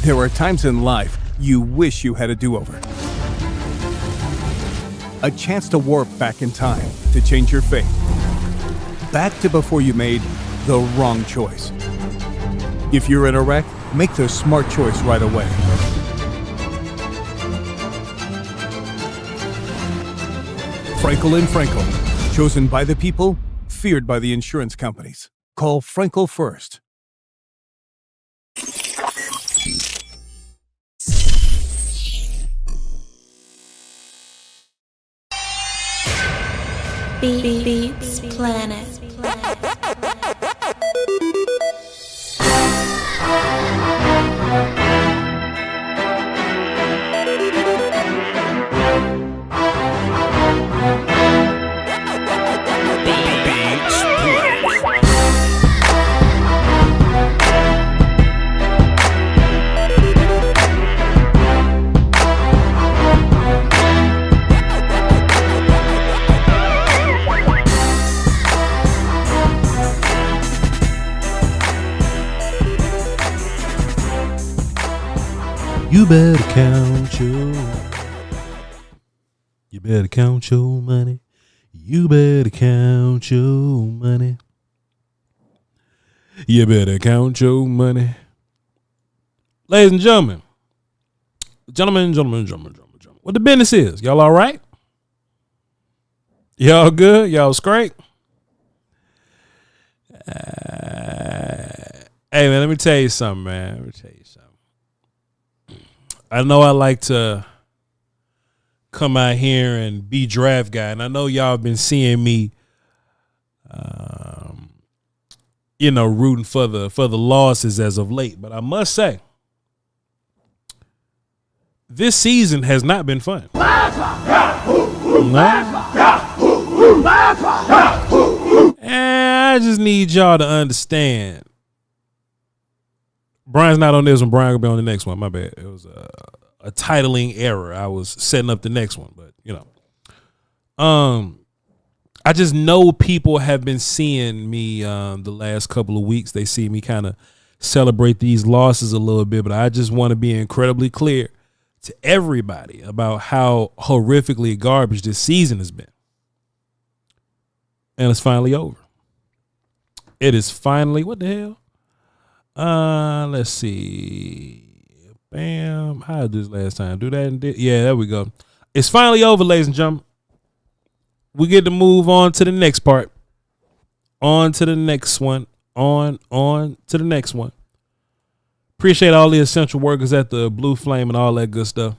There are times in life you wish you had a do-over. A chance to warp back in time to change your fate. Back to before you made the wrong choice. If you're in a wreck, make the smart choice right away. Frankel & Frankel. Chosen by the people, feared by the insurance companies. Call Frankel first. Beats Planet. You better count your money. You better count your money. You better count your money. Ladies and gentlemen. Gentlemen. What the business is? Y'all all right? Y'all good? Y'all straight? Hey, man, let me tell you something, man. I know I like to come out here and be draft guy, and I know y'all been seeing me, rooting for the losses as of late. But I must say, this season has not been fun. No. And I just need y'all to understand. Brian's not on this one. Brian will be on the next one. My bad. It was a titling error. I was setting up the next one, but I just know people have been seeing me the last couple of weeks. They see me kind of celebrate these losses a little bit, but I just want to be incredibly clear to everybody about how horrifically garbage this season has been. And it's finally over. It is finally, what the hell? Let's see. Bam. How did I do this last time? Do that and did. Yeah, there we go. It's finally over, ladies and gentlemen. We get to move on to the next part. On to the next one. On to the next one. Appreciate all the essential workers at the Blue Flame and all that good stuff.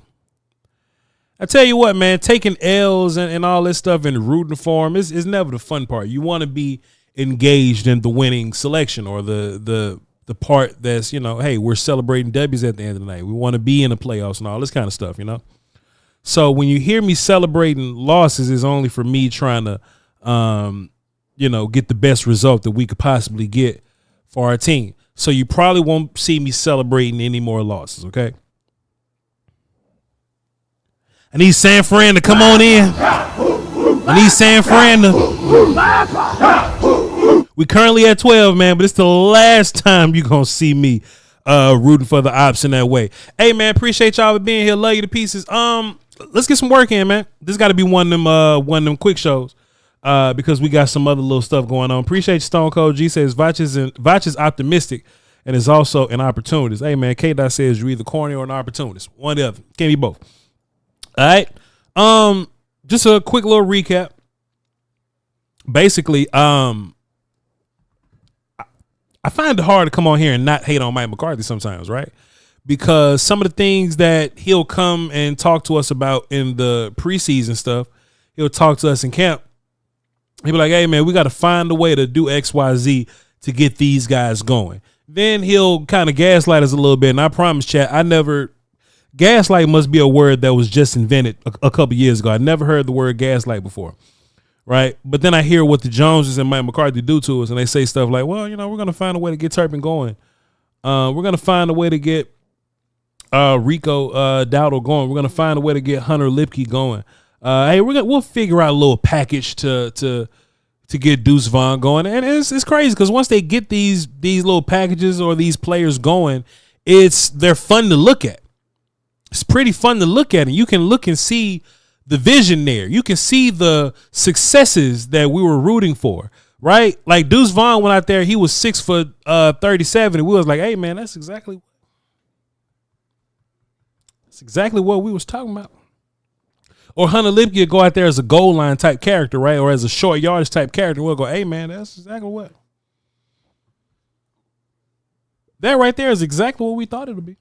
I tell you what, man, taking L's and all this stuff and rooting for them is never the fun part. You want to be engaged in the winning selection or the part that's, hey, we're celebrating W's at the end of the night. We want to be in the playoffs and all this kind of stuff, So when you hear me celebrating losses, it's only for me trying to, get the best result that we could possibly get for our team. So you probably won't see me celebrating any more losses, okay? I need San Fran to come on in. I need San Fran to. We currently at 12, man, but it's the last time you're going to see me rooting for the ops in that way. Hey, man, appreciate y'all for being here. Love you to pieces. Let's get some work in, man. This got to be one of them quick shows because we got some other little stuff going on. Appreciate you, Stone Cold G says Voch is optimistic and is also an opportunist. Hey, man, K-Dot says you're either corny or an opportunist. One or the other. Can't be both. All right. Just a quick little recap. Basically, I find it hard to come on here and not hate on Mike McCarthy sometimes, right? Because some of the things that he'll come and talk to us about in the preseason stuff, he'll talk to us in camp. He'll be like, hey, man, we got to find a way to do X, Y, Z to get these guys going. Then he'll kind of gaslight us a little bit. And I promise, chat, gaslight must be a word that was just invented a couple years ago. I never heard the word gaslight before. Right. But then I hear what the Joneses and Mike McCarthy do to us. And they say stuff like, well, we're going to find a way to get Turpin going. We're going to find a way to get Rico Dowdle going. We're going to find a way to get Hunter Lipke going. Hey, we'll figure out a little package to get Deuce Vaughn going. And it's crazy because once they get these little packages or these players going, they're fun to look at. It's pretty fun to look at, and you can look and see the vision there. You can see the successes that we were rooting for, right? Like Deuce Vaughn went out there, he was 6'37", and we was like, hey man, that's exactly what we was talking about. Or Hunter Lipke would go out there as a goal line type character, right? Or as a short yardage type character. We'll go, hey man, that's exactly what. That right there is exactly what we thought it would be.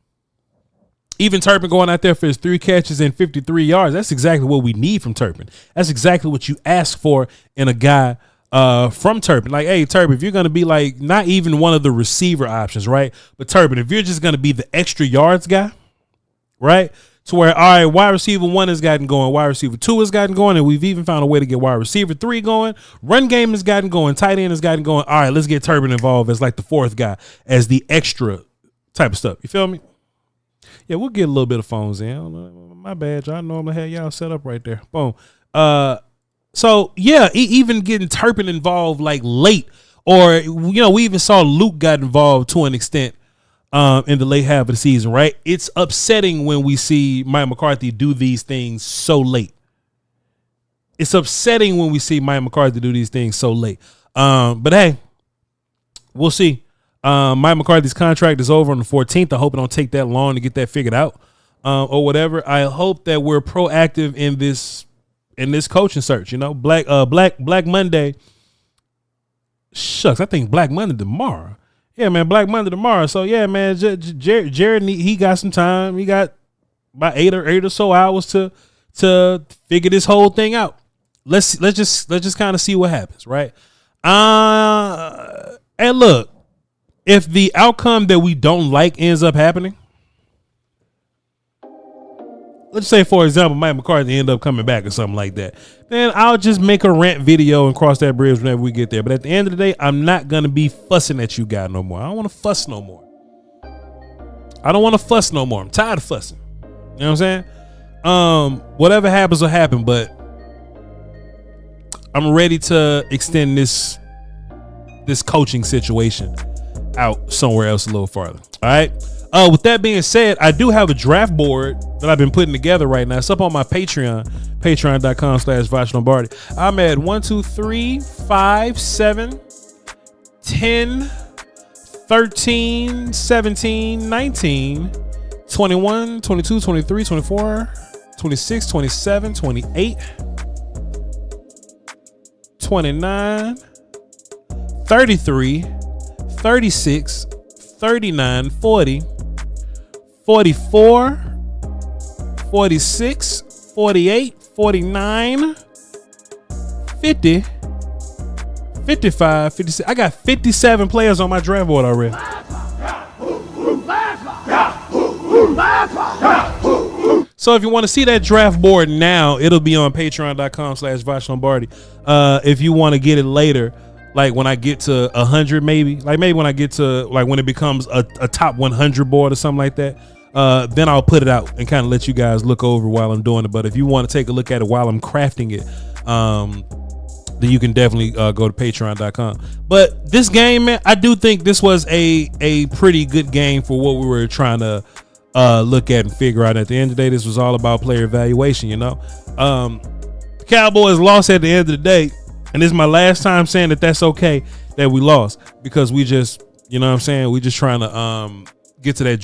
Even Turpin going out there for his 3 catches and 53 yards. That's exactly what we need from Turpin. That's exactly what you ask for in a guy from Turpin. Like, hey, Turpin, if you're going to be like not even one of the receiver options, right? But Turpin, if you're just going to be the extra yards guy, right? To where, all right, wide receiver 1 has gotten going, wide receiver 2 has gotten going, and we've even found a way to get wide receiver 3 going. Run game has gotten going, tight end has gotten going. All right, let's get Turpin involved as like the 4th guy, as the extra type of stuff. You feel me? Yeah, we'll get a little bit of phones in. My bad, y'all. I normally have y'all set up right there. Boom. So yeah, even getting Turpin involved like late, or we even saw Luke got involved to an extent in the late half of the season. Right? It's upsetting when we see Mike McCarthy do these things so late. It's upsetting when we see Mike McCarthy do these things so late. But hey, we'll see. Mike McCarthy's contract is over on the 14th. I hope it don't take that long to get that figured out or whatever. I hope that we're proactive in this coaching search. Black Monday. Shucks, I think Black Monday tomorrow. Yeah, man, Black Monday tomorrow. So yeah, man, Jared, he got some time. He got about eight or so hours to figure this whole thing out. Let's just kind of see what happens, right? And look. If the outcome that we don't like ends up happening, let's say, for example, Mike McCarthy end up coming back or something like that, then I'll just make a rant video and cross that bridge whenever we get there. But at the end of the day, I'm not going to be fussing at you guys no more. I don't want to fuss no more. I'm tired of fussing. You know what I'm saying? Whatever happens will happen, but I'm ready to extend this coaching situation out somewhere else a little farther. All right. With that being said, I do have a draft board that I've been putting together right now. It's up on my Patreon, patreon.com/vochlombardi. I'm at 1, 2, 3, 5, 7, 10, 13, 17, 19, 21, 22, 23, 24, 26, 27, 28, 29, 33, 36, 39, 40, 44, 46, 48, 49, 50, 55, 56. I got 57 players on my draft board already. So if you want to see that draft board now, it'll be on patreon.com/vochlombardi. If you want to get it later, like when I get to 100, maybe when I get to like when it becomes a top 100 board or something like that, then I'll put it out and kind of let you guys look over while I'm doing it. But if you want to take a look at it while I'm crafting it, then you can definitely go to patreon.com. But this game, man, I do think this was a pretty good game for what we were trying to look at and figure out. At the end of the day, this was all about player evaluation, you know. The Cowboys lost at the end of the day, and this is my last time saying that that's okay that we lost, because we just, you know what I'm saying, we just trying to get to that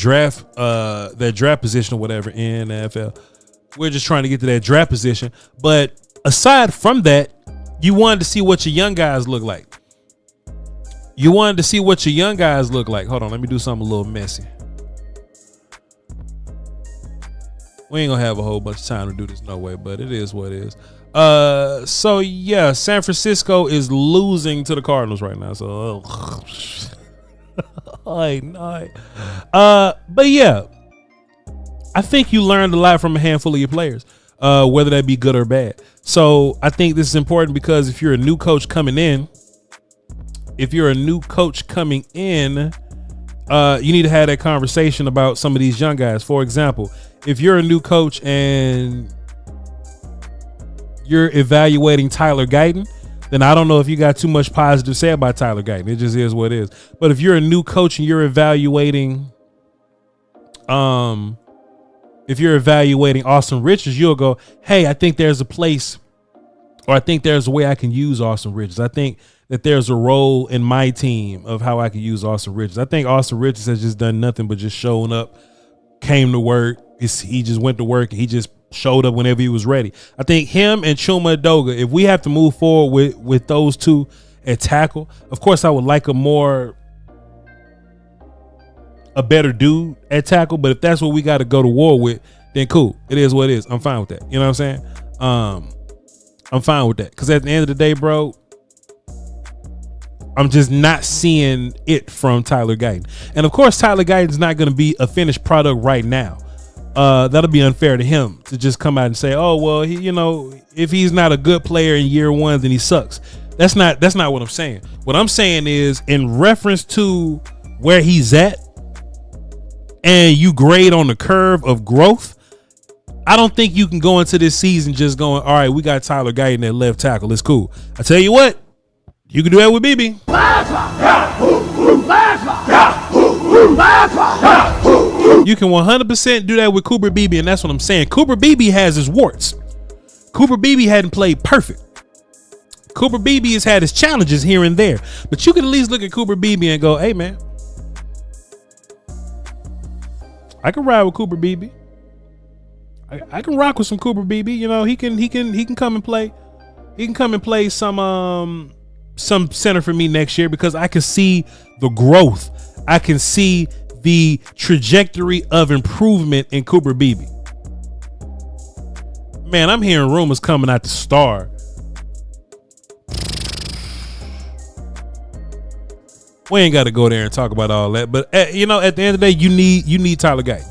draft position or whatever in the NFL. We're just trying to get to that draft position. But aside from that, you wanted to see what your young guys look like. Hold on, let me do something a little messy. We ain't gonna have a whole bunch of time to do this no way, but it is what it is. So yeah, San Francisco is losing to the Cardinals right now. So but yeah, I think you learned a lot from a handful of your players, whether that be good or bad. So I think this is important because if you're a new coach coming in, you need to have that conversation about some of these young guys. For example, if you're a new coach and you're evaluating Tyler Guyton, then I don't know if you got too much positive to say about Tyler Guyton. It just is what it is. But if you're a new coach and you're evaluating, Austin Richards, you'll go, hey, I think there's a place, or I think there's a way I can use Austin Richards. I think that there's a role in my team of how I can use Austin Richards. I think Austin Richards has just done nothing but just showing up, came to work. He just went to work and he just showed up whenever he was ready. I think him and Chuma Edoga, if we have to move forward with those two at tackle, of course I would like a better dude at tackle, but if that's what we got to go to war with, then cool. It is what it is. I'm fine with that. You know what I'm saying? I'm fine with that, because at the end of the day, bro, I'm just not seeing it from Tyler Guyton. And of course, Tyler Guyton's not going to be a finished product right now. That'll be unfair to him to just come out and say, oh, well, if he's not a good player in year one, then he sucks. That's not what I'm saying. What I'm saying is, in reference to where he's at and you grade on the curve of growth, I don't think you can go into this season just going, all right, we got Tyler Guyton at left tackle. It's cool. I tell you what, you can do that with BB. You can 100% do that with Cooper Beebe, and that's what I'm saying. Cooper Beebe has his warts. Cooper Beebe hadn't played perfect. Cooper Beebe has had his challenges here and there, but you can at least look at Cooper Beebe and go, hey, man, I can ride with Cooper Beebe. I can rock with some Cooper Beebe. You know, he can come and play. He can come and play some center for me next year, because I can see the growth. I can see the trajectory of improvement in Cooper Beebe. Man, I'm hearing rumors coming out the Star. We ain't got to go there and talk about all that, but at the end of the day, you need Tyler Guyton.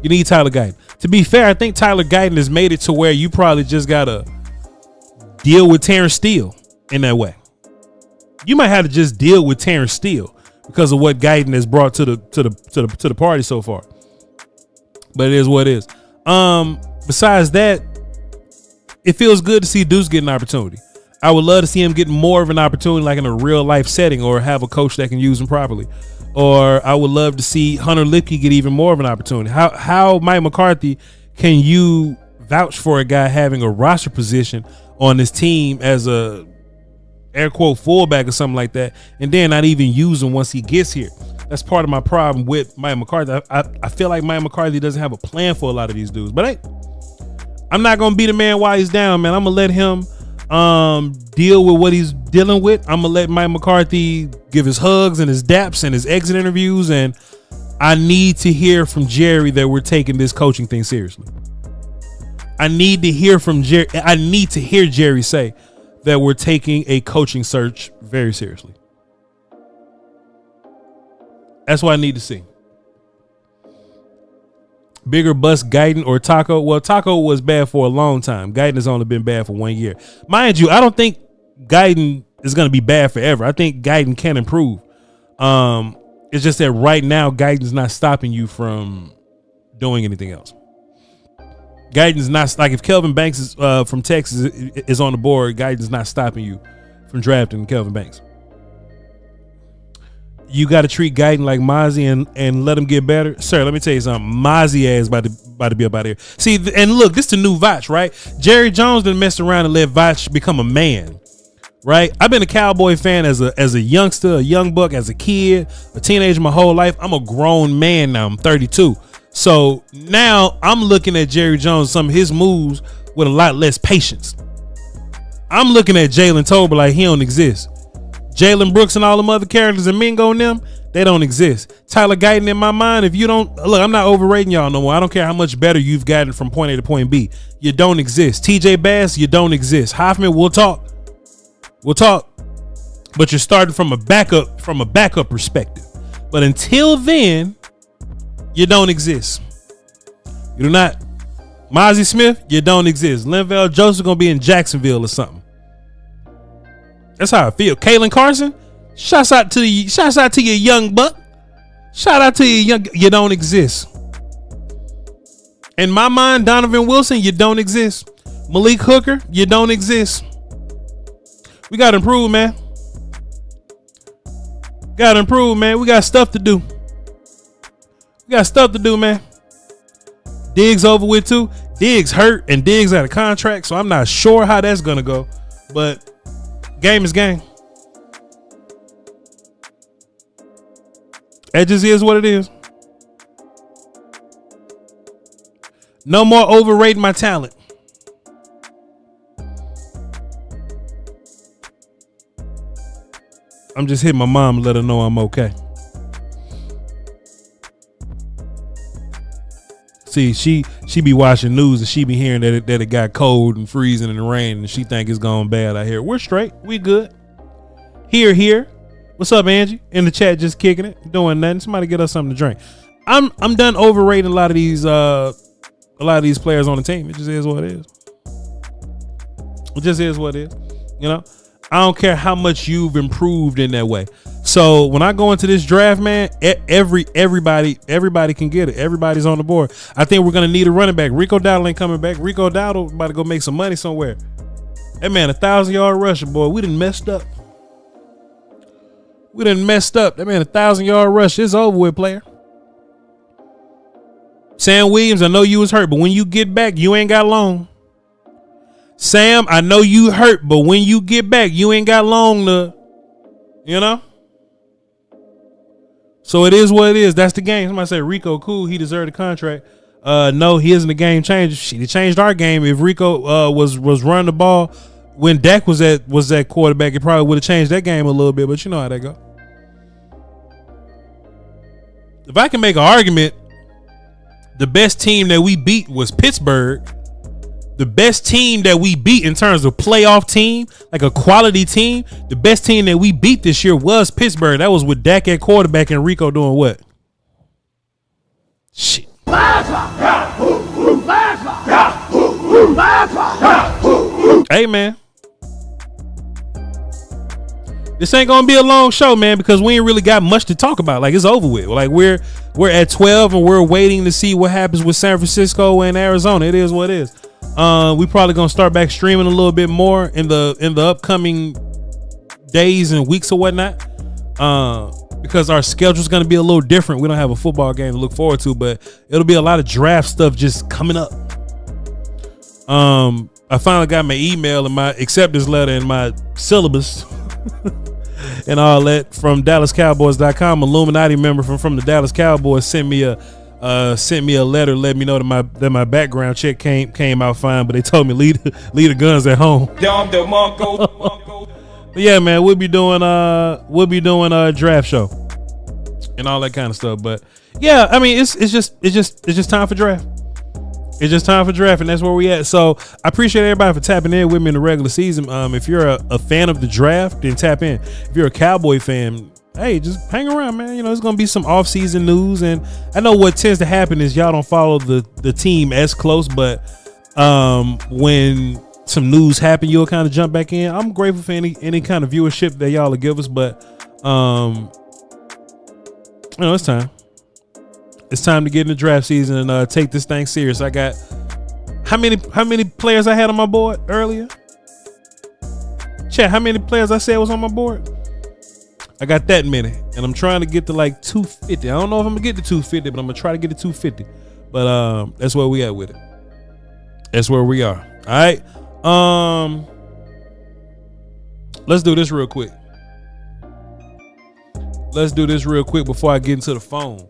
You need Tyler Guyton. to be fair, I think Tyler Guyton has made it to where you probably just gotta deal with Terrence Steele in that way. You might have to just deal with Terrence Steele because of what Guyton has brought to the party so far. But it is what it is. Besides that, it feels good to see Deuce get an opportunity. I would love to see him get more of an opportunity, like in a real life setting, or have a coach that can use him properly. Or I would love to see Hunter Lipke get even more of an opportunity. How Mike McCarthy can you vouch for a guy having a roster position on this team as a air quote fullback or something like that, and then not even use him once he gets here? That's part of my problem with Mike McCarthy. I feel like Mike McCarthy doesn't have a plan for a lot of these dudes. But hey, I'm not gonna be the man while he's down, man. I'm gonna let him deal with what he's dealing with. I'm gonna let Mike McCarthy give his hugs and his daps and his exit interviews, and I need to hear from Jerry that we're taking this coaching thing seriously. I need to hear from Jerry. I need to hear Jerry say that we're taking a coaching search very seriously. That's what I need to see. Bigger bust Guyton or Taco? Well, Taco was bad for a long time. Guyton has only been bad for 1 year. Mind you, I don't think Guyton is going to be bad forever. I think Guyton can improve. It's just that right now, Guyton's not stopping you from doing anything else. Guyton's not, like, if Kelvin Banks is, from Texas is on the board, Guyton's not stopping you from drafting Kelvin Banks. You got to treat Guyton like Mozzie and let him get better. Sir, let me tell you something. Mozzie ass about to be up out here. See, and look, this is the new Voch, right? Jerry Jones done messed around and let Voch become a man, right? I've been a Cowboy fan as a youngster, a young buck, as a kid, a teenager my whole life. I'm a grown man now. I'm 32. So now I'm looking at Jerry Jones, some of his moves with a lot less patience. I'm looking at Jalen Tolbert like he don't exist. Jalen Brooks and all them other characters and Mingo and them, they don't exist. Tyler Guyton, in my mind, if you don't look, I'm not overrating y'all no more. I don't care how much better you've gotten from point A to point B. You don't exist. TJ Bass, you don't exist. Hoffman, we'll talk. But you're starting from a backup perspective. But until then, you don't exist. You do not. Mozzie Smith, you don't exist. Linval Joseph gonna be in Jacksonville or something. That's how I feel. Kalen Carson, shouts out to your young buck. Shout out to you young. You don't exist. In my mind, Donovan Wilson, you don't exist. Malik Hooker, you don't exist. We gotta improve, man. We got stuff to do. Man. Diggs over with too. Diggs hurt and Diggs out of contract, so I'm not sure how that's gonna go. But game is game. That just is what it is. No more overrating my talent. I'm just hitting my mom and let her know I'm okay. See, she be watching news and she be hearing that it got cold and freezing in the rain and she think it's going bad out here. We're straight. We good. Here. What's up, Angie? In the chat, just kicking it, doing nothing. Somebody get us something to drink. I'm done overrating a lot of these players on the team. It just is what it is. You know, I don't care how much you've improved in that way. So when I go into this draft, man, everybody can get it. Everybody's on the board. I think we're gonna need a running back. Rico Dowdle ain't coming back. Rico Dowdle about to go make some money somewhere. That man, 1,000-yard rusher, boy. We done messed up. That man, 1,000-yard rush. It's over with, player. Sam Williams, I know you was hurt, but when you get back, you ain't got long. Sam, I know you hurt, but when you get back, you ain't got long to, you know. So it is what it is. That's the game. Somebody said Rico cool. He deserved a contract. No, he isn't a game changer. He changed our game. If Rico was running the ball when Dak was at quarterback, it probably would have changed that game a little bit. But you know how that go. If I can make an argument, the best team that we beat was Pittsburgh. The best team that we beat in terms of playoff team, like a quality team, the best team that we beat this year was Pittsburgh. That was with Dak at quarterback and Rico doing what? Shit. Hey, man. This ain't gonna be a long show, man, because we ain't really got much to talk about. Like, it's over with. Like, we're at 12 and we're waiting to see what happens with San Francisco and Arizona. It is what it is. We probably gonna start back streaming a little bit more in the upcoming days and weeks or whatnot. Because our schedule's gonna be a little different. We don't have a football game to look forward to, but it'll be a lot of draft stuff just coming up. I finally got my email and my acceptance letter and my syllabus. And all that from DallasCowboys.com. Illuminati member from the Dallas Cowboys sent me a letter, let me know that my background check came out fine, but they told me leave the guns at home. But yeah, man, we'll be doing a draft show and all that kind of stuff. But yeah, I mean, it's just time for draft. It's just time for draft, and that's where we at. So I appreciate everybody for tapping in with me in the regular season. If you're a fan of the draft, then tap in. If you're a Cowboy fan, hey, just hang around, man. You know, there's gonna be some off-season news, and I know what tends to happen is y'all don't follow the team as close, but when some news happen, you'll kind of jump back in. I'm grateful for any kind of viewership that y'all will give us, but you know, it's time. It's time to get in the draft season and take this thing serious. I got how many players I had on my board earlier? Chat, how many players I said was on my board? I got that many, and I'm trying to get to like 250. I don't know if I'm gonna get to 250, but I'm gonna try to get to 250. But that's where we at with it. That's where we are. All right. Let's do this real quick. Before I get into the phone.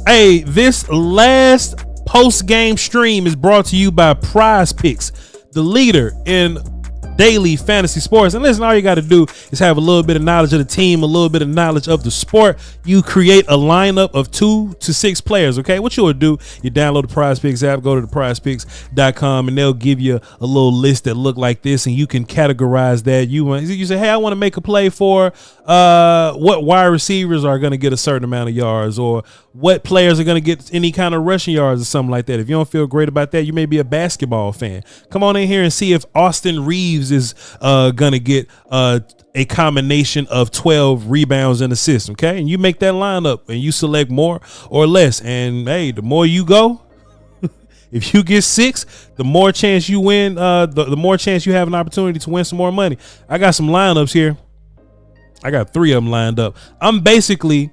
Hey, this last post-game stream is brought to you by PrizePicks, the leader in daily fantasy sports. And listen, all you got to do is have a little bit of knowledge of the team, a little bit of knowledge of the sport. You create a lineup of 2 to 6 players. Okay, what you would do, you download the PrizePicks app, go to the PrizePicks.com, and they'll give you a little list that look like this, and you can categorize that. You say, hey, I want to make a play for what wide receivers are going to get a certain amount of yards, or what players are going to get any kind of rushing yards or something like that. If you don't feel great about that, you may be a basketball fan. Come on in here and see if Austin Reeves is going to get a combination of 12 rebounds and assists. Okay. And you make that lineup and you select more or less. And hey, the more you go, if you get 6, the more chance you win, the more chance you have an opportunity to win some more money. I got some lineups here. I got 3 of them lined up. I'm basically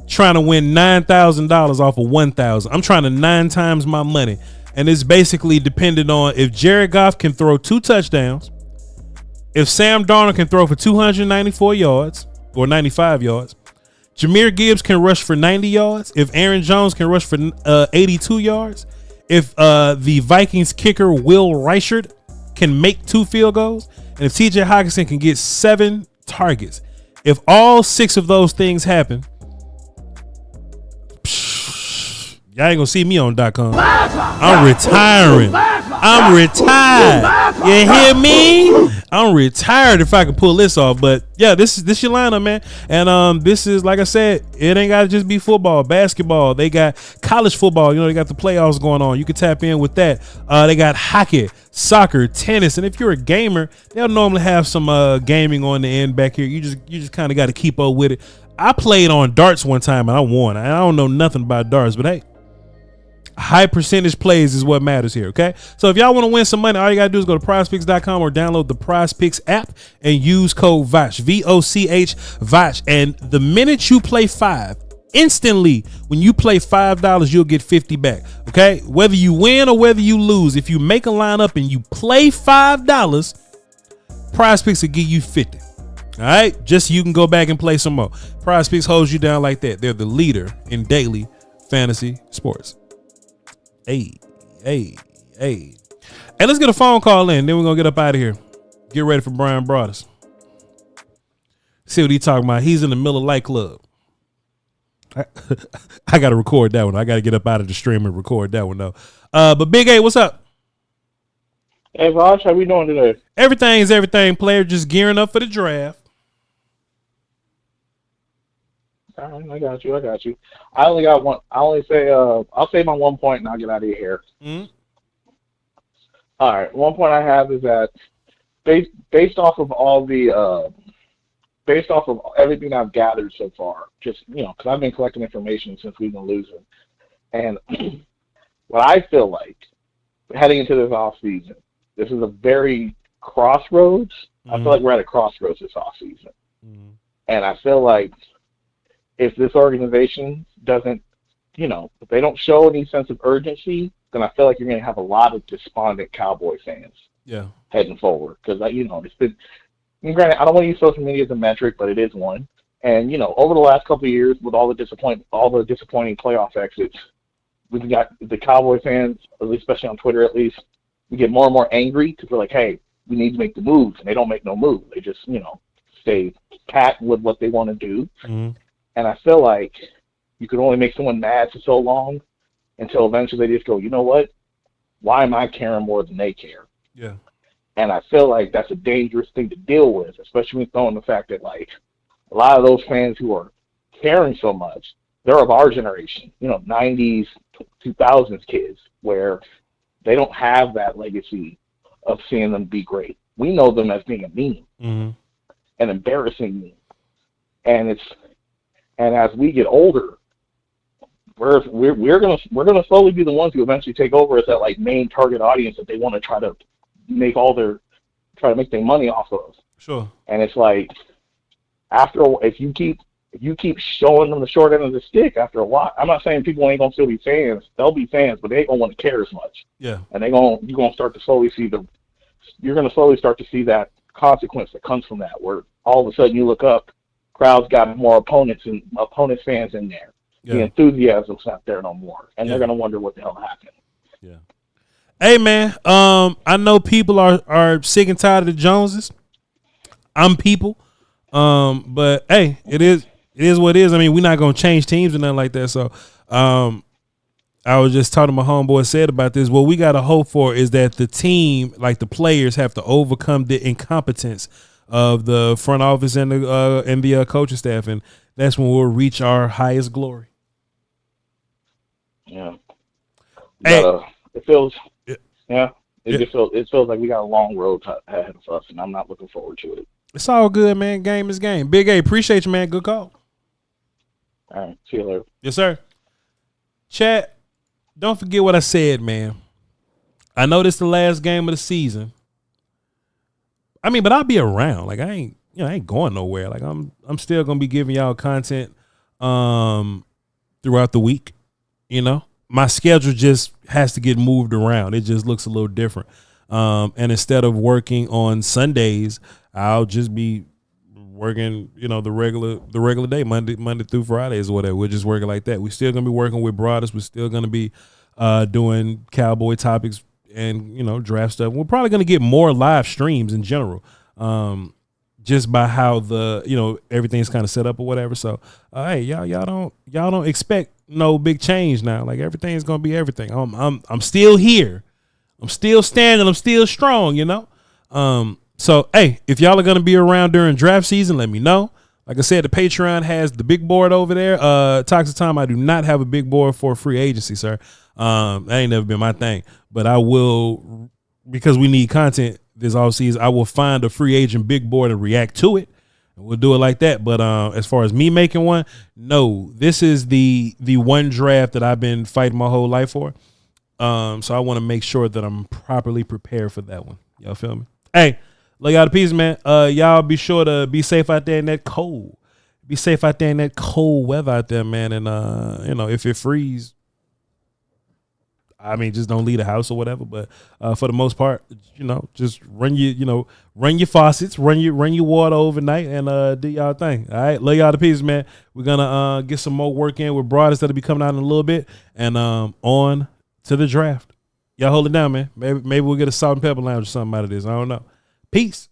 trying to win $9,000 off of 1,000. I'm trying to 9 times my money. And it's basically dependent on if Jared Goff can throw 2 touchdowns, if Sam Darnold can throw for 294 yards or 95 yards, Jahmyr Gibbs can rush for 90 yards, if Aaron Jones can rush for 82 yards, if the Vikings kicker Will Reichard can make 2 field goals, and if TJ Hockenson can get 7 targets. If all 6 of those things happen, y'all ain't gonna see me on .com. I'm retiring. I'm retired. You hear me? I'm retired if I can pull this off. But yeah, this your lineup, man. And this is, like I said, it ain't gotta just be football, basketball. They got college football. You know, they got the playoffs going on. You can tap in with that. They got hockey, soccer, tennis, and if you're a gamer, they'll normally have some gaming on the end back here. You just kind of got to keep up with it. I played on darts one time and I won. I don't know nothing about darts, but hey, high percentage plays is what matters here. Okay, so if y'all want to win some money, all you gotta do is go to PrizePicks.com or download the PrizePicks app and use code VOCH, VOCH, VOCH. And the minute you play 5, instantly when you play $5, you'll get 50 back. Okay, whether you win or whether you lose, if you make a lineup and you play $5, PrizePicks will give you 50. All right, just so you can go back and play some more. PrizePicks holds you down like that. They're the leader in daily fantasy sports. Hey, let's get a phone call in. Then we're going to get up out of here. Get ready for Brian Broaddus. See what he's talking about. He's in the Miller Lite Club. I got to record that one. I got to get up out of the stream and record that one, though. But Big A, what's up? Hey, Voch, how we doing today? Everything's everything, player. Just gearing up for the draft. All right, I got you. I got you. I only got one. I only say. I'll say my 1 point, and I'll get out of your hair. Mm-hmm. All right. 1 point I have is that based off of all the based off of everything I've gathered so far, just because I've been collecting information since we've been losing, and what I feel like heading into this off season, this is a very crossroads. I feel like we're at a crossroads this off season, and I feel like if this organization doesn't, if they don't show any sense of urgency, then I feel like you're going to have a lot of despondent Cowboy fans. Yeah. Heading forward, because it's been. Granted, I don't want to use social media as a metric, but it is one. And over the last couple of years, with all the disappointing playoff exits, we've got the Cowboy fans, at least especially on Twitter, at least, we get more and more angry because we're like, hey, we need to make the moves, and they don't make no move. They just stay pat with what they want to do. Mm-hmm. And I feel like you could only make someone mad for so long until eventually they just go, you know what? Why am I caring more than they care? Yeah. And I feel like that's a dangerous thing to deal with, especially when throwing the fact that, like, a lot of those fans who are caring so much, they're of our generation, 90s, 2000s kids, where they don't have that legacy of seeing them be great. We know them as being a meme, an embarrassing meme. And as we get older, we're gonna slowly be the ones who eventually take over as that like main target audience that they want to try to make their money off of. Sure. And it's like if you keep showing them the short end of the stick after a while, I'm not saying people ain't gonna still be fans. They'll be fans, but they ain't gonna want to care as much. Yeah. And you're gonna start to slowly see that consequence that comes from that, where all of a sudden you look up, crowds got more opponents fans in there. Yeah. The enthusiasm's not there no more, and they're gonna wonder what the hell happened. Yeah. Hey man, I know people are sick and tired of the Joneses. I'm people, but hey, it is what it is. I mean, we're not gonna change teams or nothing like that. So, I was just talking to my homeboy said about this. What we gotta hope for is that the team, like the players, have to overcome the incompetence of the front office and the coaching staff, and that's when we'll reach our highest glory. Yeah. Hey. It feels. Yeah. It feels like we got a long road ahead of us, and I'm not looking forward to it. It's all good, man. Game is game. Big A, appreciate you, man. Good call. All right. See you later. Yes, sir. Chat, don't forget what I said, man. I know this is the last game of the season. I mean, but I'll be around. Like I ain't going nowhere. Like I'm still gonna be giving y'all content throughout the week. My schedule just has to get moved around. It just looks a little different. And instead of working on Sundays, I'll just be working, the regular day, Monday through Fridays or whatever. We're just working like that. We're still gonna be working with Broadus. We're still gonna be doing Cowboy topics and draft stuff. We're probably gonna get more live streams in general. Just by how the everything's kind of set up or whatever. So hey, y'all don't expect no big change now. Like everything's gonna be everything. I'm still here. I'm still standing. I'm still strong. So hey, if y'all are gonna be around during draft season, let me know. Like I said, the Patreon has the big board over there. Toxic Time, I do not have a big board for free agency, sir. That ain't never been my thing. But I will, because we need content this off season, I will find a free agent big board and react to it. And we'll do it like that. But as far as me making one, no, this is the one draft that I've been fighting my whole life for. So I want to make sure that I'm properly prepared for that one. Y'all feel me? Hey, love y'all to pieces, man. Y'all be sure to be safe out there in that cold. Be safe out there in that cold weather out there, man. And if it freezes, I mean, just don't leave the house or whatever. But for the most part, just run your faucets, run your water overnight, and do y'all thing. All right, love y'all to pieces, man. We're gonna get some more work in with Broadus that'll be coming out in a little bit, and on to the draft. Y'all hold it down, man. Maybe we'll get a salt and pepper lounge or something out of this. I don't know. Peace.